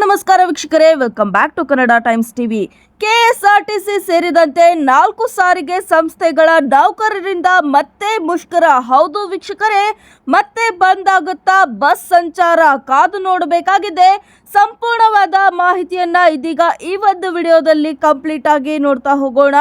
ನಮಸ್ಕಾರ ವೀಕ್ಷಕರೇ, welcome back to Kannada Times TV. KSRTC ಸೇರಿದಂತೆ 4 ಸಾರಿಗೆ ಸಂಸ್ಥೆಗಳ ನೌಕರರಿಂದ ಮತ್ತೆ ಮುಷ್ಕರ. ಹೌದು ವೀಕ್ಷಕರೇ, ಮತ್ತೆ ಬಂದ್ ಆಗುತ್ತಾ ಬಸ್ ಸಂಚಾರ? ಕಾದು ನೋಡಬೇಕಾಗಿದೆ. ಸಂಪೂರ್ಣವಾದ ಮಾಹಿತಿಯನ್ನ ಇದೀಗ ಈ ಒಂದು ವಿಡಿಯೋದಲ್ಲಿ ಕಂಪ್ಲೀಟ್ ಆಗಿ ನೋಡ್ತಾ ಹೋಗೋಣ.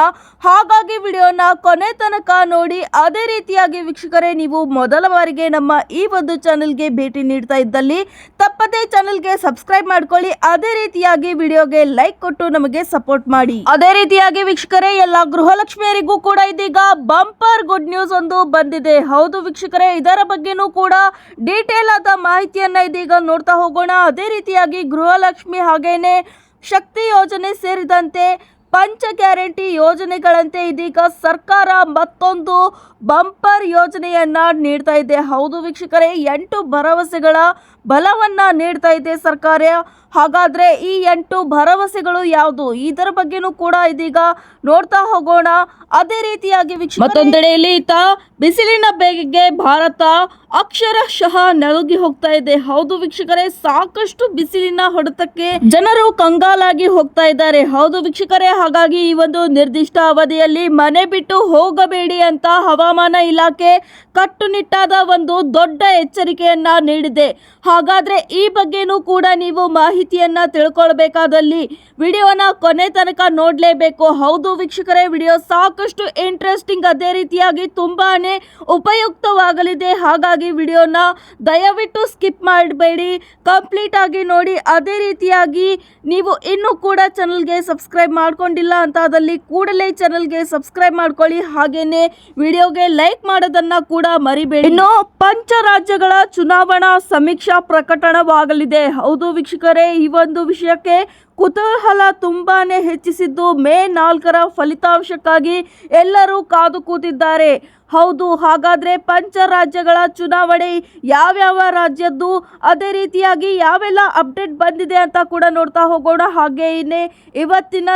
ಹಾಗಾಗಿ ವಿಡಿಯೋನ ಕೊನೆ ತನಕ ನೋಡಿ. ಅದೇ ರೀತಿಯಾಗಿ ವೀಕ್ಷಕರೇ, ನೀವು ಮೊದಲ ಬಾರಿಗೆ ನಮ್ಮ ಈ ಒಂದು ಚಾನೆಲ್ಗೆ ಭೇಟಿ ನೀಡ್ತಾ ಇದ್ದಲ್ಲಿ ತಪ್ಪದೇ ಚಾನೆಲ್ಗೆ ಸಬ್ಸ್ಕ್ರೈಬ್ ಮಾಡ್ಕೊಳ್ಳಿ. ಅದೇ ರೀತಿಯಾಗಿ ವಿಡಿಯೋಗೆ ಲೈಕ್ ಕೊಟ್ಟು ನಮಗೆ ಸಪೋರ್ಟ್ ಮಾಡಿ. ಅದೇ ರೀತಿಯಾಗಿ ವೀಕ್ಷಕರೇ, ಎಲ್ಲ ಗೃಹಲಕ್ಷ್ಮಿಯರಿಗೂ ಕೂಡ ಇದೀಗ ಬಂಪರ್ ಗುಡ್ ನ್ಯೂಸ್ ಒಂದು ಬಂದಿದೆ. ಹೌದು ವೀಕ್ಷಕರೇ, ಇದರ ಬಗ್ಗೆನೂ ಕೂಡ ಡೀಟೇಲ್ ಆದ ಮಾಹಿತಿಯನ್ನ ಇದೀಗ ನೋಡ್ತಾ ಹೋಗೋಣ. ಅದೇ ರೀತಿಯಾಗಿ ಗೃಹಲಕ್ಷ್ಮಿ ಹಾಗೇನೆ ಶಕ್ತಿ ಯೋಜನೆ ಸೇರಿದಂತೆ ಪಂಚ ಗ್ಯಾರಂಟಿ ಯೋಜನೆಗಳಂತೆ ಇದೀಗ ಸರ್ಕಾರ ಮತ್ತೊಂದು ಬಂಪರ್ ಯೋಜನೆಯನ್ನ ನೀಡ್ತಾ ಇದೆ. ಹೌದು ವೀಕ್ಷಕರೇ, 8 ಭರವಸೆಗಳ ಬಲವನ್ನ ನೀಡ್ತಾ ಇದೆ ಸರ್ಕಾರ. ಹಾಗಾದ್ರೆ ಈ 8 ಭರವಸೆಗಳು ಯಾವುದು? ಇದರ ಬಗ್ಗೆನೂ ಕೂಡ ಇದೀಗ ನೋಡ್ತಾ ಹೋಗೋಣ. ಅದೇ ರೀತಿಯಾಗಿ ಮತ್ತೊಂದೆಡೆಯಲ್ಲಿ ಬಿಸಿಲಿನ ಬೇಗೆಗೆ ಭಾರತ ಅಕ್ಷರಶಃ ನಲುಗಿ ಹೋಗ್ತಾ ಇದೆ. ಹೌದು ವೀಕ್ಷಕರೇ, ಸಾಕಷ್ಟು ಬಿಸಿಲಿನ ಹೊಡೆತಕ್ಕೆ ಜನರು ಕಂಗಾಲಾಗಿ ಹೋಗ್ತಾ ಇದ್ದಾರೆ. ಹೌದು ವೀಕ್ಷಕರೇ, ಹಾಗಾಗಿ ಈ ಒಂದು ನಿರ್ದಿಷ್ಟ ಅವಧಿಯಲ್ಲಿ ಮನೆ ಬಿಟ್ಟು ಹೋಗಬೇಡಿ ಅಂತ ಹವಾಮಾನ ಇಲಾಖೆ ಕಟ್ಟುನಿಟ್ಟಾದ ಒಂದು ದೊಡ್ಡ ಎಚ್ಚರಿಕೆಯನ್ನ ನೀಡಿದೆ. ಹಾಗಾದ್ರೆ ಈ ಬಗ್ಗೆನೂ ಕೂಡ ನೀವು ಮಾಹಿತಿಯನ್ನ ತಿಳ್ಕೊಳ್ಬೇಕಾದಲ್ಲಿ ವಿಡಿಯೋನ ಕೊನೆ ತನಕ ನೋಡ್ಲೇಬೇಕು. ಹೌದು ವೀಕ್ಷಕರೇ, ವಿಡಿಯೋ ಸಾಕಷ್ಟು ಇಂಟ್ರೆಸ್ಟಿಂಗ್, ಅದೇ ರೀತಿಯಾಗಿ ತುಂಬಾನೇ ಉಪಯುಕ್ತವಾಗಲಿದೆ. ಹಾಗಾಗಿ ವಿಡಿಯೋನ ದಯವಿಟ್ಟು ಸ್ಕಿಪ್ ಮಾಡಬೇಡಿ, ಕಂಪ್ಲೀಟ್ ಆಗಿ ನೋಡಿ. ಅದೇ ರೀತಿಯಾಗಿ ನೀವು ಇನ್ನೂ ಕೂಡ ಚಾನಲ್ಗೆ ಸಬ್ಸ್ಕ್ರೈಬ್ ಮಾಡ್ಕೊಂಡಿಲ್ಲ ಅಂತಾದಲ್ಲಿ ಕೂಡಲೇ ಚಾನಲ್ಗೆ ಸಬ್ಸ್ಕ್ರೈಬ್ ಮಾಡ್ಕೊಳ್ಳಿ. ಹಾಗೇನೆ ವಿಡಿಯೋಗೆ ಲೈಕ್ ಮಾಡೋದನ್ನ ಕೂಡ ಮರಿಬೇಡಿ. ಇನ್ನು ಪಂಚ ರಾಜ್ಯಗಳ ಚುನಾವಣಾ ಸಮೀಕ್ಷಾ ಪ್ರಕಟಣವಾಗಲಿದೆ. ಹೌದು ವೀಕ್ಷಕರೇ, ಈ ಒಂದು ವಿಷಯಕ್ಕೆ ಕುತೂಹಲ ತುಂಬಾನೇ ಹೆಚ್ಚಿಸಿದ್ದು ಮೇ 4ರ ಫಲಿತಾಂಶಕ್ಕಾಗಿ ಎಲ್ಲರೂ ಕಾದು ಕೂತಿದ್ದಾರೆ. ಹೌದು, ಹಾಗಾದ್ರೆ ಪಂಚ ರಾಜ್ಯಗಳ ಚುನಾವಣೆ ಯಾವ್ಯಾವ ರಾಜ್ಯದ್ದು, ಅದೇ ರೀತಿಯಾಗಿ ಯಾವೆಲ್ಲ ಅಪ್ಡೇಟ್ ಬಂದಿದೆ ಅಂತ ಕೂಡ ನೋಡ್ತಾ ಹೋಗೋಣ. ಹಾಗೆಯೇ ಇವತ್ತಿನ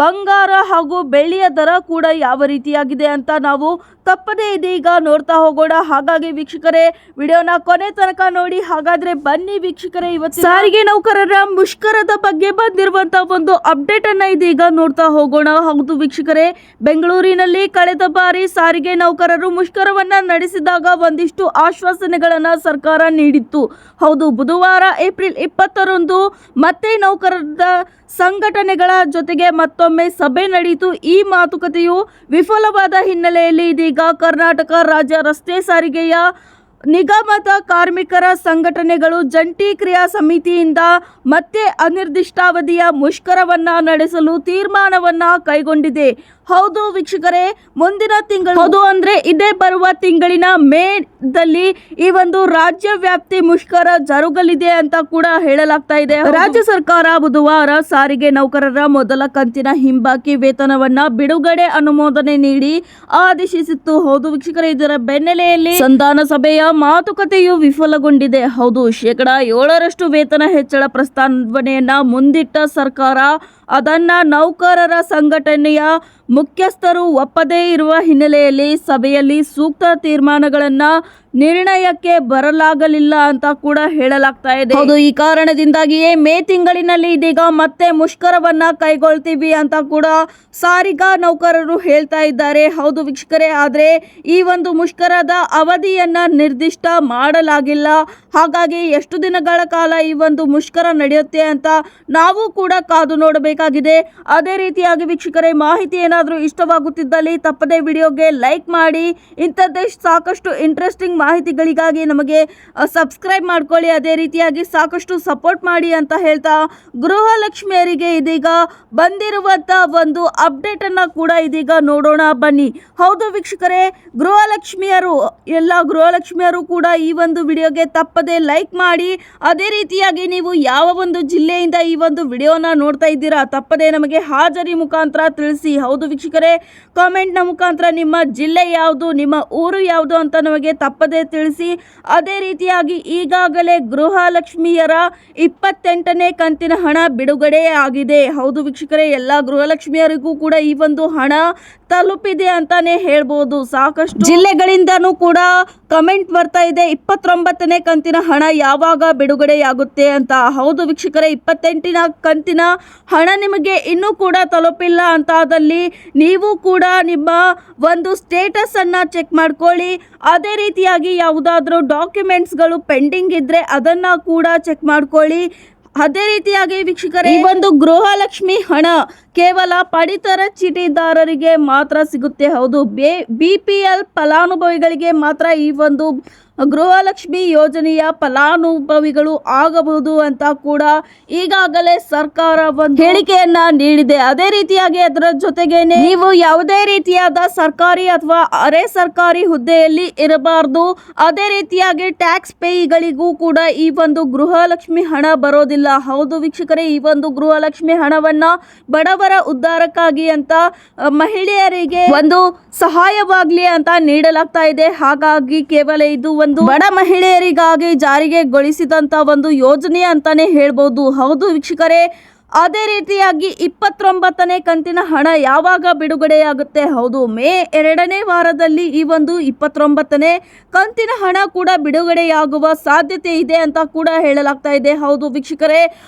ಬಂಗಾರ ಹಾಗೂ ಬೆಳ್ಳಿಯ ದರ ಕೂಡ ಯಾವ ರೀತಿಯಾಗಿದೆ ಅಂತ ನಾವು ತಪ್ಪದೇ ಇದೀಗ ನೋಡ್ತಾ ಹೋಗೋಣ. ಹಾಗಾಗಿ ವೀಕ್ಷಕರೇ, ವಿಡಿಯೋನ ಕೊನೆ ತನಕ ನೋಡಿ. ಹಾಗಾದ್ರೆ ಬನ್ನಿ ವೀಕ್ಷಕರೇ, ಇವತ್ತು ಸಾರಿಗೆ ನೌಕರರ ಮುಷ್ಕರದ ಬಗ್ಗೆ ಬಂದಿರುವಂತಹ ಒಂದು ಅಪ್ಡೇಟ್ ಅನ್ನ ಇದೀಗ ನೋಡ್ತಾ ಹೋಗೋಣ. ಹೌದು ವೀಕ್ಷಕರೇ, ಬೆಂಗಳೂರಿನಲ್ಲಿ ಕಳೆದ ಬಾರಿ ಸಾರಿಗೆ ನೌಕರರು ಮುಷ್ಕರವನ್ನ ನಡೆಸಿದಾಗ ಒಂದಿಷ್ಟು ಆಶ್ವಾಸನೆಗಳನ್ನ ಸರ್ಕಾರ ನೀಡಿತ್ತು. ಹೌದು, ಬುಧವಾರ ಏಪ್ರಿಲ್ 20ರಂದು ಮತ್ತೆ ನೌಕರರ ಸಂಘಟನೆಗಳ ಜೊತೆಗೆ ಮತ್ತೊಮ್ಮೆ ಸಭೆ ನಡೆಯಿತು. ಈ ಮಾತುಕತೆಯು ವಿಫಲವಾದ ಹಿನ್ನೆಲೆಯಲ್ಲಿ ಇದೀಗ ಕರ್ನಾಟಕ ರಾಜ್ಯ ರಸ್ತೆ ಸಾರಿಗೆಯ ನಿಗಮದ ಕಾರ್ಮಿಕರ ಸಂಘಟನೆಗಳು ಜಂಟಿ ಕ್ರಿಯಾ ಸಮಿತಿಯಿಂದ ಮತ್ತೆ ಅನಿರ್ದಿಷ್ಟಾವಧಿಯ ಮುಷ್ಕರವನ್ನ ನಡೆಸಲು ತೀರ್ಮಾನವನ್ನ ಕೈಗೊಂಡಿದೆ. ಹೌದು ವೀಕ್ಷಕರೇ, ಮುಂದಿನ ತಿಂಗಳು, ಹೌದು ಅಂದ್ರೆ ಇದೇ ಬರುವ ತಿಂಗಳಿನ ಮೇದಲ್ಲಿ ಈ ಒಂದು ರಾಜ್ಯ ವ್ಯಾಪ್ತಿ ಮುಷ್ಕರ ಜರುಗಲಿದೆ ಅಂತ ಕೂಡ ಹೇಳಲಾಗ್ತಾ ಇದೆ. ರಾಜ್ಯ ಸರ್ಕಾರ ಬುಧವಾರ ಸಾರಿಗೆ ನೌಕರರ ಮೊದಲ ಕಂತಿನ ಹಿಂಬಾಕಿ ವೇತನವನ್ನ ಬಿಡುಗಡೆ ಅನುಮೋದನೆ ನೀಡಿ ಆದೇಶಿಸಿತ್ತು. ಹೌದು ವೀಕ್ಷಕರೇ, ಇದರ ಬೆನ್ನಲೆಯಲ್ಲಿ ಸಂಧಾನ ಸಭೆಯ ಮಾತುಕತೆಯು ವಿಫಲಗೊಂಡಿದೆ. ಹೌದು, 7% ವೇತನ ಹೆಚ್ಚಳ ಪ್ರಸ್ತಾವನೆಯನ್ನ ಮುಂದಿಟ್ಟ ಸರ್ಕಾರ ಅದನ್ನ ನೌಕರರ ಸಂಘಟನೆಯ ಮುಖ್ಯಸ್ಥರು ಒಪ್ಪದೇ ಇರುವ ಹಿನ್ನೆಲೆಯಲ್ಲಿ ಸಭೆಯಲ್ಲಿ ಸೂಕ್ತ ತೀರ್ಮಾನಗಳನ್ನ ನಿರ್ಣಯಕ್ಕೆ ಬರಲಾಗಲಿಲ್ಲ ಅಂತ ಕೂಡ ಹೇಳಲಾಗ್ತಾ ಇದೆ. ಹೌದು, ಈ ಕಾರಣದಿಂದಾಗಿಯೇ ಮೇ ತಿಂಗಳಿನಲ್ಲಿ ಇದೀಗ ಮತ್ತೆ ಮುಷ್ಕರವನ್ನ ಕೈಗೊಳ್ತೀವಿ ಅಂತ ಕೂಡ ಸಾರಿಗೆ ನೌಕರರು ಹೇಳ್ತಾ ಇದ್ದಾರೆ. ಹೌದು ವೀಕ್ಷಕರೇ, ಆದ್ರೆ ಈ ಒಂದು ಮುಷ್ಕರದ ಅವಧಿಯನ್ನ ನಿರ್ದಿಷ್ಟ ಮಾಡಲಾಗಿಲ್ಲ. ಹಾಗಾಗಿ ಎಷ್ಟು ದಿನಗಳ ಕಾಲ ಈ ಒಂದು ಮುಷ್ಕರ ನಡೆಯುತ್ತೆ ಅಂತ ನಾವು ಕೂಡ ಕಾದು ನೋಡಬೇಕಾಗಿದೆ. ಅದೇ ರೀತಿಯಾಗಿ ವೀಕ್ಷಕರೇ, ಮಾಹಿತಿ ಏನಾದರೂ ಇಷ್ಟವಾಗುತ್ತಿದ್ದಲ್ಲಿ ತಪ್ಪದೇ ವಿಡಿಯೋಗೆ ಲೈಕ್ ಮಾಡಿ. ಇಂಥದ್ದೇ ಸಾಕಷ್ಟು ಇಂಟ್ರೆಸ್ಟಿಂಗ್ ಮಾಹಿತಿಗಳಿಗಾಗಿ ನಮಗೆ ಸಬ್ಸ್ಕ್ರೈಬ್ ಮಾಡ್ಕೊಳ್ಳಿ. ಅದೇ ರೀತಿಯಾಗಿ ಸಾಕಷ್ಟು ಸಪೋರ್ಟ್ ಮಾಡಿ ಅಂತ ಹೇಳ್ತಾ, ಗೃಹಲಕ್ಷ್ಮಿಯರಿಗೆ ಇದೀಗ ಬಂದಿರುವಂತ ಒಂದು ಅಪ್ಡೇಟ್ ಅನ್ನ ಕೂಡ ಇದೀಗ ನೋಡೋಣ ಬನ್ನಿ. ಹೌದು ವೀಕ್ಷಕರೇ, ಎಲ್ಲ ಗೃಹಲಕ್ಷ್ಮಿಯರು ಕೂಡ ಈ ಒಂದು ವಿಡಿಯೋಗೆ ತಪ್ಪದೆ ಲೈಕ್ ಮಾಡಿ. ಅದೇ ರೀತಿಯಾಗಿ ನೀವು ಯಾವ ಒಂದು ಜಿಲ್ಲೆಯಿಂದ ಈ ಒಂದು ವಿಡಿಯೋನ ನೋಡ್ತಾ ಇದ್ದೀರಾ ತಪ್ಪದೆ ನಮಗೆ ಹಾಜರಿ ಮುಖಾಂತರ ತಿಳಿಸಿ. ಹೌದು ವೀಕ್ಷಕರೇ, ಕಾಮೆಂಟ್ನ ಮುಖಾಂತರ ನಿಮ್ಮ ಜಿಲ್ಲೆ ಯಾವುದು, ನಿಮ್ಮ ಊರು ಯಾವುದು ಅಂತ ನಮಗೆ ತಪ್ಪದೆ ತಿಳಿಸಿ. ಅದೇ ರೀತಿಯಾಗಿ ಈಗಾಗಲೇ ಗೃಹಲಕ್ಷ್ಮಿಯರ 28ನೇ ಕಂತಿನ ಹಣ ಬಿಡುಗಡೆ ಆಗಿದೆ. ಹೌದು ವೀಕ್ಷಕರೇ, ಎಲ್ಲ ಗೃಹಲಕ್ಷ್ಮಿಯರಿಗೂ ಕೂಡ ಈ ಒಂದು ಹಣ ತಲುಪಿದೆ ಅಂತಾನೆ ಹೇಳ್ಬೋದು. ಸಾಕಷ್ಟು ಜಿಲ್ಲೆಗಳಿಂದನೂ ಕೂಡ ಕಮೆಂಟ್ ಬರ್ತಾ ಇದೆ 29ನೇ ಕಂತಿನ ಹಣ ಯಾವಾಗ ಬಿಡುಗಡೆಯಾಗುತ್ತೆ ಅಂತ. ಹೌದು ವೀಕ್ಷಕರೇ, 28ನ ಕಂತಿನ ಹಣ ನಿಮಗೆ ಇನ್ನೂ ಕೂಡ ತಲುಪಿಲ್ಲ ಅಂತಾದಲ್ಲಿ ನೀವು ಕೂಡ ನಿಮ್ಮ ಒಂದು ಸ್ಟೇಟಸ್ ಅನ್ನ ಚೆಕ್ ಮಾಡ್ಕೊಳ್ಳಿ. ಅದೇ ರೀತಿಯಾಗಿ ಯಾವುದಾದ್ರೂ ಡಾಕ್ಯುಮೆಂಟ್ಸ್ಗಳು ಪೆಂಡಿಂಗ್ ಇದ್ರೆ ಅದನ್ನ ಕೂಡ ಚೆಕ್ ಮಾಡ್ಕೊಳ್ಳಿ. ಅದೇ ರೀತಿಯಾಗಿ ವೀಕ್ಷಕರೇ, ಈ ಒಂದು ಗೃಹಲಕ್ಷ್ಮಿ ಹಣ ಕೇವಲ ಪಡಿತರ ಚೀಟಿದಾರರಿಗೆ ಮಾತ್ರ ಸಿಗುತ್ತೆ. ಹೌದು, BPL ಫಲಾನುಭವಿಗಳಿಗೆ ಮಾತ್ರ ಈ ಒಂದು ಗೃಹಲಕ್ಷ್ಮಿ ಯೋಜನೆಯ ಫಲಾನುಭವಿಗಳು ಆಗಬಹುದು ಅಂತ ಕೂಡ ಈಗಾಗಲೇ ಸರ್ಕಾರ ಒಂದು ಹೇಳಿಕೆಯನ್ನ ನೀಡಿದೆ. ಅದೇ ರೀತಿಯಾಗಿ ಅದರ ಜೊತೆಗೇನೆ ನೀವು ಯಾವುದೇ ರೀತಿಯಾದ ಸರ್ಕಾರಿ ಅಥವಾ ಅರೆ ಸರ್ಕಾರಿ ಹುದ್ದೆಯಲ್ಲಿ ಇರಬಾರದು. ಅದೇ ರೀತಿಯಾಗಿ ಟ್ಯಾಕ್ಸ್ ಪೇಯಿಗಳಿಗೂ ಕೂಡ ಈ ಒಂದು ಗೃಹಲಕ್ಷ್ಮಿ ಹಣ ಬರೋದಿಲ್ಲ. ಹೌದು ವೀಕ್ಷಕರೇ, ಈ ಒಂದು ಗೃಹಲಕ್ಷ್ಮಿ ಹಣವನ್ನ ಬಡವರ ಉದ್ಧಾರಕ್ಕಾಗಿ ಅಂತ ಮಹಿಳೆಯರಿಗೆ ಒಂದು ಸಹಾಯವಾಗ್ಲಿ ಅಂತ ನೀಡಲಾಗ್ತಾ ಇದೆ. ಹಾಗಾಗಿ ಕೇವಲ ಇದು ಒಂದು ಬಡ ಮಹಿಳೆಯರಿಗಾಗಿ ಜಾರಿಗೆಗೊಳಿಸಿದಂತ ಒಂದು ಯೋಜನೆ ಅಂತಾನೆ ಹೇಳ್ಬೋದು. ಹೌದು ವೀಕ್ಷಕರೇ, ಅದೇ ರೀತಿಯಾಗಿ 29ನೇ ಕಂತಿನ ಹಣ ಯಾವಾಗ ಬಿಡುಗಡೆಯಾಗುತ್ತೆ? ಹೌದು, ಮೇ 2ನೇ ವಾರದಲ್ಲಿ ಈ ಒಂದು 29ನೇ ಕಂತಿನ ಹಣ ಕೂಡ ಬಿಡುಗಡೆಯಾಗುವ ಸಾಧ್ಯತೆ ಇದೆ ಅಂತ ಕೂಡ ಹೇಳಲಾಗ್ತಾ ಇದೆ. ಹೌದು ವೀಕ್ಷಕರೇ,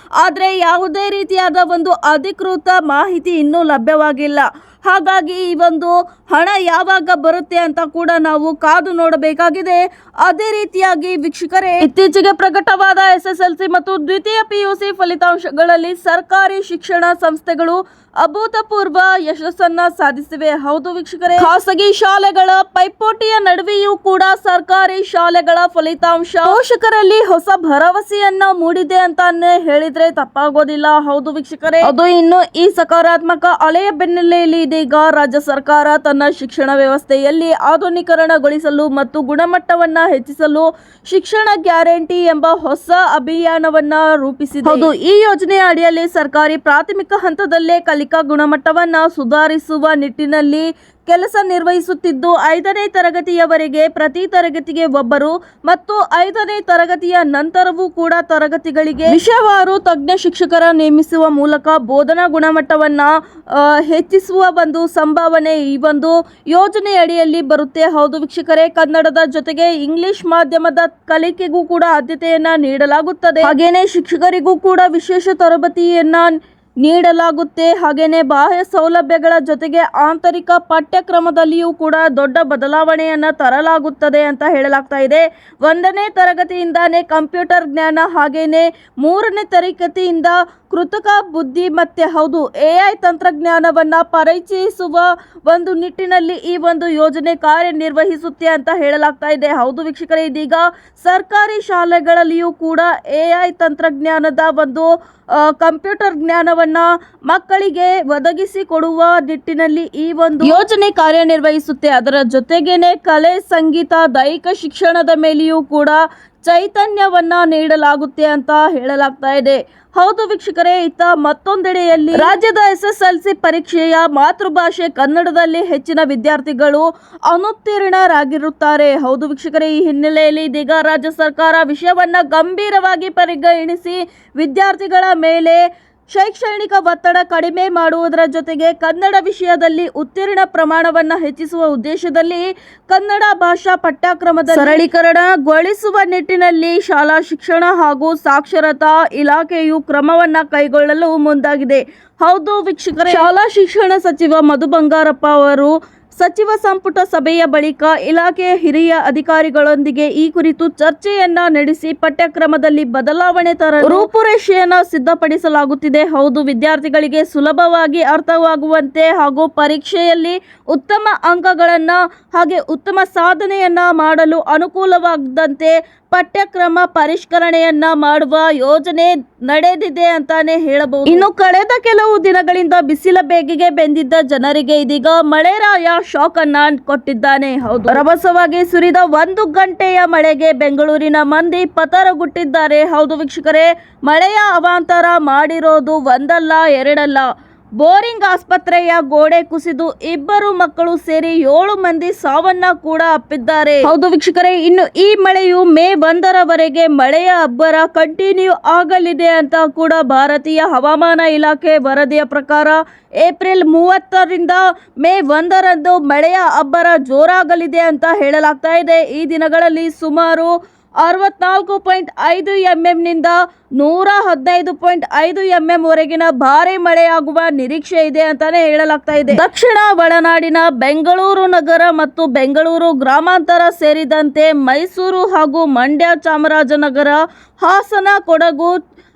ಆದರೆ ಯಾವುದೇ ರೀತಿಯಾದ ಒಂದು ಅಧಿಕೃತ ಮಾಹಿತಿ ಇನ್ನೂ ಲಭ್ಯವಾಗಿಲ್ಲ. ಹಾಗಾಗಿ ಈ ಒಂದು ಹಣ ಯಾವಾಗ ಬರುತ್ತೆ ಅಂತ ಕೂಡ ನಾವು ಕಾದು ನೋಡಬೇಕಾಗಿದೆ. ಅದೇ ರೀತಿಯಾಗಿ ವೀಕ್ಷಕರೇ, ಇತ್ತೀಚೆಗೆ ಪ್ರಕಟವಾದ SSLC ಮತ್ತು ದ್ವಿತೀಯ PUC ಫಲಿತಾಂಶಗಳಲ್ಲಿ ಸರ್ಕಾರಿ ಶಿಕ್ಷಣ ಸಂಸ್ಥೆಗಳು ಅಭೂತಪೂರ್ವ ಯಶಸ್ಸನ್ನ ಸಾಧಿಸಿವೆ. ಹೌದು ವೀಕ್ಷಕರೇ, ಖಾಸಗಿ ಶಾಲೆಗಳ ಪೈಪೋಟಿಯ ನಡುವೆಯೂ ಕೂಡ ಸರ್ಕಾರಿ ಶಾಲೆಗಳ ಫಲಿತಾಂಶ ಪೋಷಕರಲ್ಲಿ ಹೊಸ ಭರವಸೆಯನ್ನ ಮೂಡಿದೆ ಅಂತಾನೆ ಹೇಳಿದ್ರೆ ತಪ್ಪಾಗೋದಿಲ್ಲ. ಹೌದು ವೀಕ್ಷಕರೇ, ಅದು ಇನ್ನು ಈ ಸಕಾರಾತ್ಮಕ ಅಲೆಯ ಬೆನ್ನಲ್ಲೆಯಲ್ಲಿ ಇದೀಗ ರಾಜ್ಯ ಸರ್ಕಾರ ತನ್ನ ಶಿಕ್ಷಣ ವ್ಯವಸ್ಥೆಯಲ್ಲಿ ಆಧುನೀಕರಣಗೊಳಿಸಲು ಮತ್ತು ಗುಣಮಟ್ಟವನ್ನ ಹೆಚ್ಚಿಸಲು ಶಿಕ್ಷಣ ಗ್ಯಾರಂಟಿ ಎಂಬ ಹೊಸ ಅಭಿಯಾನವನ್ನ ರೂಪಿಸಿದೆ. ಹೌದು, ಈ ಯೋಜನೆಯ ಅಡಿಯಲ್ಲಿ ಸರ್ಕಾರಿ ಪ್ರಾಥಮಿಕ ಹಂತದಲ್ಲೇ ಕಲಿಕಾ ಗುಣಮಟ್ಟವನ್ನ ಸುಧಾರಿಸುವ ನಿಟ್ಟಿನಲ್ಲಿ ಕೆಲಸ ನಿರ್ವಹಿಸುತ್ತಿದ್ದು 5ನೇ ತರಗತಿಯವರೆಗೆ ಪ್ರತಿ ತರಗತಿಗೆ ಒಬ್ಬರು ಮತ್ತು 5ನೇ ತರಗತಿಯ ನಂತರವೂ ಕೂಡ ತರಗತಿಗಳಿಗೆ ವಿಷಯವಾರು ತಜ್ಞ ಶಿಕ್ಷಕರ ನೇಮಿಸುವ ಮೂಲಕ ಬೋಧನಾ ಗುಣಮಟ್ಟವನ್ನ ಹೆಚ್ಚಿಸುವ ಒಂದು ಸಂಭಾವನೆ ಈ ಒಂದು ಯೋಜನೆ ಅಡಿಯಲ್ಲಿ ಬರುತ್ತೆ. ಹೌದು ವೀಕ್ಷಕರೇ, ಕನ್ನಡದ ಜೊತೆಗೆ ಇಂಗ್ಲಿಷ್ ಮಾಧ್ಯಮದ ಕಲಿಕೆಗೂ ಕೂಡ ಆದ್ಯತೆಯನ್ನ ನೀಡಲಾಗುತ್ತದೆ. ಹಾಗೇನೆ ಶಿಕ್ಷಕರಿಗೂ ಕೂಡ ವಿಶೇಷ ತರಬೇತಿಯನ್ನ ನೀಡಲಾಗುತ್ತೆ. ಹಾಗೇನೆ ಬಾಹ್ಯ ಸೌಲಭ್ಯಗಳ ಜೊತೆಗೆ ಆಂತರಿಕ ಪಠ್ಯಕ್ರಮದಲ್ಲಿಯೂ ಕೂಡ ದೊಡ್ಡ ಬದಲಾವಣೆಯನ್ನ ತರಲಾಗುತ್ತದೆ ಅಂತ ಹೇಳಲಾಗ್ತಾ ಇದೆ. 1ನೇ ತರಗತಿಯಿಂದಾನೇ ಕಂಪ್ಯೂಟರ್ ಜ್ಞಾನ, ಹಾಗೇನೆ 3ನೇ ತರಗತಿಯಿಂದ ಕೃತಕ ಬುದ್ಧಿಮತ್ತೆ, ಹೌದು AI ತಂತ್ರಜ್ಞಾನವನ್ನ ಪರಿಚಯಿಸುವ ಒಂದು ನಿಟ್ಟಿನಲ್ಲಿ ಈ ಒಂದು ಯೋಜನೆ ಕಾರ್ಯನಿರ್ವಹಿಸುತ್ತೆ ಅಂತ ಹೇಳಲಾಗ್ತಾ ಇದೆ. ಹೌದು ವೀಕ್ಷಕರೇ, ಇದೀಗ ಸರ್ಕಾರಿ ಶಾಲೆಗಳಲ್ಲಿಯೂ ಕೂಡ AI ತಂತ್ರಜ್ಞಾನದ ಒಂದು ಕಂಪ್ಯೂಟರ್ ಜ್ಞಾನವನ್ನ ಮಕ್ಕಳಿಗೆ ಒದಗಿಸಿಕೊಡುವ ನಿಟ್ಟಿನಲ್ಲಿ ಈ ಒಂದು ಯೋಜನೆ ಕಾರ್ಯನಿರ್ವಹಿಸುತ್ತೆ. ಅದರ ಜೊತೆಗೇನೆ ಕಲೆ, ಸಂಗೀತ, ದೈಹಿಕ ಶಿಕ್ಷಣದ ಮೇಲೆಯೂ ಕೂಡ ಚೈತನ್ಯವನ್ನ ನೀಡಲಾಗುತ್ತೆ ಅಂತ ಹೇಳಲಾಗ್ತಾ ಇದೆ. ಹೌದು ವೀಕ್ಷಕರೇ, ಇತ್ತ ಮತ್ತೊಂದೆಡೆಯಲ್ಲಿ ರಾಜ್ಯದ SSLC ಪರೀಕ್ಷೆಯ ಮಾತೃಭಾಷೆ ಕನ್ನಡದಲ್ಲಿ ಹೆಚ್ಚಿನ ವಿದ್ಯಾರ್ಥಿಗಳು ಅನುತ್ತೀರ್ಣರಾಗಿರುತ್ತಾರೆ. ಹೌದು ವೀಕ್ಷಕರೇ, ಈ ಹಿನ್ನೆಲೆಯಲ್ಲಿ ಇದೀಗ ರಾಜ್ಯ ಸರ್ಕಾರ ವಿಷಯವನ್ನ ಗಂಭೀರವಾಗಿ ಪರಿಗಣಿಸಿ ವಿದ್ಯಾರ್ಥಿಗಳ ಮೇಲೆ ಶೈಕ್ಷಣಿಕ ಒತ್ತಡ ಕಡಿಮೆ ಮಾಡುವುದರ ಜೊತೆಗೆ ಕನ್ನಡ ವಿಷಯದಲ್ಲಿ ಉತ್ತೀರ್ಣ ಪ್ರಮಾಣವನ್ನ ಹೆಚ್ಚಿಸುವ ಉದ್ದೇಶದಲ್ಲಿ ಕನ್ನಡ ಭಾಷಾ ಪಠ್ಯಕ್ರಮದ ಸರಳೀಕರಣಗೊಳಿಸುವ ನಿಟ್ಟಿನಲ್ಲಿ ಶಾಲಾ ಶಿಕ್ಷಣ ಹಾಗೂ ಸಾಕ್ಷರತಾ ಇಲಾಖೆಯು ಕ್ರಮವನ್ನ ಕೈಗೊಳ್ಳಲು ಮುಂದಾಗಿದೆ. ಹೌದು ವೀಕ್ಷಕರೇ, ಶಾಲಾ ಶಿಕ್ಷಣ ಸಚಿವ ಮಧು ಬಂಗಾರಪ್ಪ ಅವರು ಸಚಿವ ಸಂಪುಟ ಸಭೆಯ ಬಳಿಕ ಇಲಾಖೆಯ ಹಿರಿಯ ಅಧಿಕಾರಿಗಳೊಂದಿಗೆ ಈ ಕುರಿತು ಚರ್ಚೆಯನ್ನ ನಡೆಸಿ ಪಠ್ಯಕ್ರಮದಲ್ಲಿ ಬದಲಾವಣೆ ತರಲು ರೂಪುರೇಷೆಯನ್ನು ಸಿದ್ಧಪಡಿಸಲಾಗುತ್ತಿದೆ. ಹೌದು, ವಿದ್ಯಾರ್ಥಿಗಳಿಗೆ ಸುಲಭವಾಗಿ ಅರ್ಥವಾಗುವಂತೆ ಹಾಗೂ ಪರೀಕ್ಷೆಯಲ್ಲಿ ಉತ್ತಮ ಅಂಕಗಳನ್ನ ಹಾಗೆ ಉತ್ತಮ ಸಾಧನೆಯನ್ನ ಮಾಡಲು ಅನುಕೂಲವಾಗದಂತೆ ಪಠ್ಯಕ್ರಮ ಪರಿಷ್ಕರಣೆಯನ್ನ ಮಾಡುವ ಯೋಜನೆ ನಡೆದಿದೆ ಅಂತಾನೆ ಹೇಳಬಹುದು. ಇನ್ನು ಕಳೆದ ಕೆಲವು ದಿನಗಳಿಂದ ಬಿಸಿಲ ಬೇಗೆಗೆ ಬೆಂದಿದ್ದ ಜನರಿಗೆ ಇದೀಗ ಮಳೆರಾಯ ಶಾಕ್ ಅನ್ನ ಕೊಟ್ಟಿದ್ದಾನೆ. ಹೌದು, ರಭಸವಾಗಿ ಸುರಿದ 1 ಗಂಟೆಯ ಮಳೆಗೆ ಬೆಂಗಳೂರಿನ ಮಂದಿ ಪತರಗುಟ್ಟಿದ್ದಾರೆ. ಹೌದು ವೀಕ್ಷಕರೇ, ಮಳೆಯ ಅವಾಂತರ ಮಾಡಿರೋದು ಒಂದಲ್ಲ ಎರಡಲ್ಲ. ಬೋರಿಂಗ್ ಆಸ್ಪತ್ರೆಯ ಗೋಡೆ ಕುಸಿದು 2 ಮಕ್ಕಳು ಸೇರಿ 7 ಮಂದಿ ಸಾವನ್ನ ಕೂಡ ಅಪ್ಪಿದ್ದಾರೆ. ಹೌದು ವೀಕ್ಷಕರೇ, ಇನ್ನು ಈ ಮಳೆಯು ಮೇ 1ರವರೆಗೆ ಮಳೆಯ ಅಬ್ಬರ ಕಂಟಿನ್ಯೂ ಆಗಲಿದೆ ಅಂತ ಕೂಡ ಭಾರತೀಯ ಹವಾಮಾನ ಇಲಾಖೆ ವರದಿಯ ಪ್ರಕಾರ ಏಪ್ರಿಲ್ 30ರಿಂದ ಮೇ 1ರಂದು ಮಳೆಯ ಅಬ್ಬರ ಜೋರಾಗಲಿದೆ ಅಂತ ಹೇಳಲಾಗ್ತಾ ಇದೆ. ಈ ದಿನಗಳಲ್ಲಿ ಸುಮಾರು 64.5 mm ನಿಂದ 115.5 mm ವರೆಗಿನ ಭಾರಿ ಮಳೆಯಾಗುವ ನಿರೀಕ್ಷೆ ಇದೆ ಅಂತಾನೆ ಹೇಳಲಾಗ್ತಾ ಇದೆ. ದಕ್ಷಿಣ ಒಳನಾಡಿನ ಬೆಂಗಳೂರು ನಗರ ಮತ್ತು ಬೆಂಗಳೂರು ಗ್ರಾಮಾಂತರ ಸೇರಿದಂತೆ ಮೈಸೂರು ಹಾಗೂ ಮಂಡ್ಯ, ಚಾಮರಾಜನಗರ, ಹಾಸನ, ಕೊಡಗು,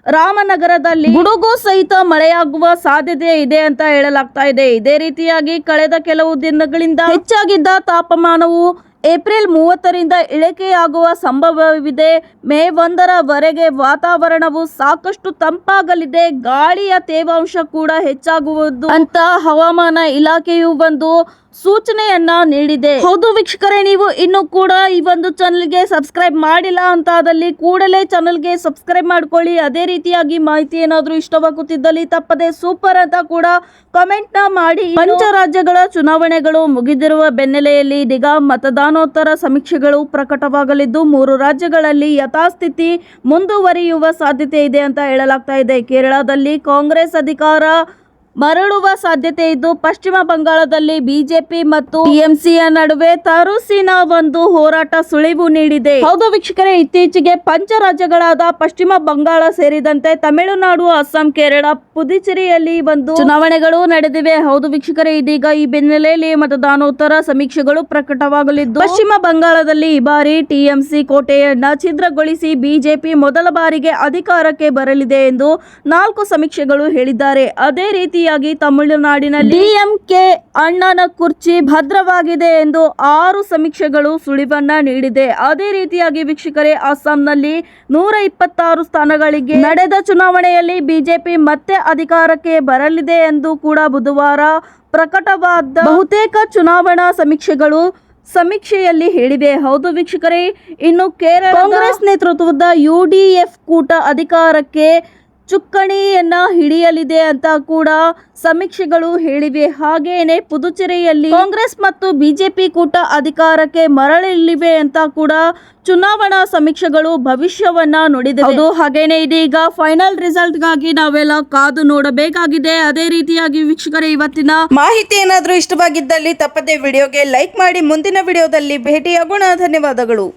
ರಾಮನಗರದಲ್ಲಿ ಗುಡುಗು ಸಹಿತ ಮಳೆಯಾಗುವ ಸಾಧ್ಯತೆ ಇದೆ ಅಂತ ಹೇಳಲಾಗ್ತಾ ಇದೆ. ಇದೇ ರೀತಿಯಾಗಿ ಕಳೆದ ಕೆಲವು ದಿನಗಳಿಂದ ಹೆಚ್ಚಾಗಿದ್ದ ತಾಪಮಾನವು ಏಪ್ರಿಲ್ 30ರಿಂದ ಇಳಿಕೆಯಾಗುವ ಸಂಭವವಿದೆ. ಮೇ 1ರವರೆಗೆ ವಾತಾವರಣವು ಸಾಕಷ್ಟು ತಂಪಾಗಲಿದೆ, ಗಾಳಿಯ ತೇವಾಂಶ ಕೂಡ ಹೆಚ್ಚಾಗುವುದು ಅಂತ ಹವಾಮಾನ ಇಲಾಖೆಯು ಒಂದು ಸೂಚನೆಯನ್ನ ನೀಡಿದೆ. ಹೌದು ವೀಕ್ಷಕರೇ, ನೀವು ಇನ್ನು ಕೂಡ ಈ ಒಂದು ಚಾನೆಲ್ಗೆ ಸಬ್ಸ್ಕ್ರೈಬ್ ಮಾಡಿಲ್ಲ ಅಂತಾದಲ್ಲಿ ಕೂಡಲೇ ಚಾನೆಲ್ಗೆ ಸಬ್ಸ್ಕ್ರೈಬ್ ಮಾಡ್ಕೊಳ್ಳಿ. ಅದೇ ರೀತಿಯಾಗಿ ಮಾಹಿತಿ ಏನಾದರೂ ಇಷ್ಟವಾಗುತ್ತಿದ್ದಲ್ಲಿ ತಪ್ಪದೆ ಸೂಪರ್ ಅಂತ ಕೂಡ ಕಮೆಂಟ್ ನ ಮಾಡಿ. ಪಂಚರಾಜ್ಯಗಳ ಚುನಾವಣೆಗಳು ಮುಗಿದಿರುವ ಬೆನ್ನಲೆಯಲ್ಲಿ ಇದೀಗ ಮತದಾನೋತ್ತರ ಸಮೀಕ್ಷೆಗಳು ಪ್ರಕಟವಾಗಲಿದ್ದು 3 ರಾಜ್ಯಗಳಲ್ಲಿ ಯಥಾಸ್ಥಿತಿ ಮುಂದುವರಿಯುವ ಸಾಧ್ಯತೆ ಇದೆ ಅಂತ ಹೇಳಲಾಗ್ತಾ ಇದೆ. ಕೇರಳದಲ್ಲಿ ಕಾಂಗ್ರೆಸ್ ಅಧಿಕಾರ ಮರಳುವ ಸಾಧ್ಯತೆ ಇದ್ದು, ಪಶ್ಚಿಮ ಬಂಗಾಳದಲ್ಲಿ ಬಿಜೆಪಿ ಮತ್ತು ಟಿಎಂಸಿಯ ನಡುವೆ ತರುಸಿನ ಒಂದು ಹೋರಾಟ ಸುಳಿವು ನೀಡಿದೆ. ಹೌದು ವೀಕ್ಷಕರೇ, ಇತ್ತೀಚೆಗೆ ಪಂಚ ರಾಜ್ಯಗಳಾದ ಪಶ್ಚಿಮ ಬಂಗಾಳ ಸೇರಿದಂತೆ ತಮಿಳುನಾಡು, ಅಸ್ಸಾಂ, ಕೇರಳ, ಪುದುಚೇರಿಯಲ್ಲಿ ಒಂದು ಚುನಾವಣೆಗಳು ನಡೆದಿವೆ. ಹೌದು ವೀಕ್ಷಕರೇ, ಇದೀಗ ಈ ಬೆನ್ನಲೆಯಲ್ಲಿ ಮತದಾನೋತ್ತರ ಸಮೀಕ್ಷೆಗಳು ಪ್ರಕಟವಾಗಲಿದ್ದು, ಪಶ್ಚಿಮ ಬಂಗಾಳದಲ್ಲಿ ಈ ಬಾರಿ ಟಿಎಂಸಿ ಕೋಟೆಯನ್ನ ಛಿದ್ರಗೊಳಿಸಿ ಬಿಜೆಪಿ ಮೊದಲ ಬಾರಿಗೆ ಅಧಿಕಾರಕ್ಕೆ ಬರಲಿದೆ ಎಂದು 4 ಸಮೀಕ್ಷೆಗಳು ಹೇಳಿದ್ದಾರೆ. ಅದೇ ರೀತಿ ತಮಿಳುನಾಡಿನಲ್ಲಿ ಡಿಎಂಕೆ ಅಣ್ಣನ ಕುರ್ಚಿ ಭದ್ರವಾಗಿದೆ ಎಂದು 6 ಸಮೀಕ್ಷೆಗಳು ಸುಳಿವನ್ನ ನೀಡಿದೆ. ಅದೇ ರೀತಿಯಾಗಿ ವೀಕ್ಷಕರೇ, ಅಸ್ಸಾಂನಲ್ಲಿ 126 ಸ್ಥಾನಗಳಿಗೆ ನಡೆದ ಚುನಾವಣೆಯಲ್ಲಿ ಬಿಜೆಪಿ ಮತ್ತೆ ಅಧಿಕಾರಕ್ಕೆ ಬರಲಿದೆ ಎಂದು ಕೂಡ ಬುಧವಾರ ಪ್ರಕಟವಾದ ಬಹುತೇಕ ಚುನಾವಣಾ ಸಮೀಕ್ಷೆಯಲ್ಲಿ ಹೇಳಿವೆ. ಹೌದು ವೀಕ್ಷಕರೇ, ಇನ್ನು ಕೇರಳ ಕಾಂಗ್ರೆಸ್ ನೇತೃತ್ವದ ಯುಡಿಎಫ್ ಕೂಟ ಅಧಿಕಾರಕ್ಕೆ ಚುಕ್ಕಾಣಿಯನ್ನ ಹಿಡಿಯಲಿದೆ ಅಂತ ಕೂಡ ಸಮೀಕ್ಷೆಗಳು ಹೇಳಿವೆ. ಹಾಗೇನೆ ಪುದುಚೇರಿಯಲ್ಲಿ ಕಾಂಗ್ರೆಸ್ ಮತ್ತು ಬಿಜೆಪಿ ಕೂಟ ಅಧಿಕಾರಕ್ಕೆ ಮರಳಲಿವೆ ಅಂತ ಕೂಡ ಚುನಾವಣಾ ಸಮೀಕ್ಷೆಗಳು ಭವಿಷ್ಯವನ್ನ ನುಡಿದಿವೆ. ಹೌದು, ಹಾಗೇನೆ ಇದೀಗ ಫೈನಲ್ ರಿಸಲ್ಟ್ ಗಾಗಿ ನಾವೆಲ್ಲ ಕಾದು ನೋಡಬೇಕಾಗಿದೆ. ಅದೇ ರೀತಿಯಾಗಿ ವೀಕ್ಷಕರೇ, ಇವತ್ತಿನ ಮಾಹಿತಿ ಏನಾದರೂ ಇಷ್ಟವಾಗಿದ್ದಲ್ಲಿ ತಪ್ಪದೆ ವಿಡಿಯೋಗೆ ಲೈಕ್ ಮಾಡಿ. ಮುಂದಿನ ವಿಡಿಯೋದಲ್ಲಿ ಭೇಟಿಯಾಗೋಣ. ಧನ್ಯವಾದಗಳು.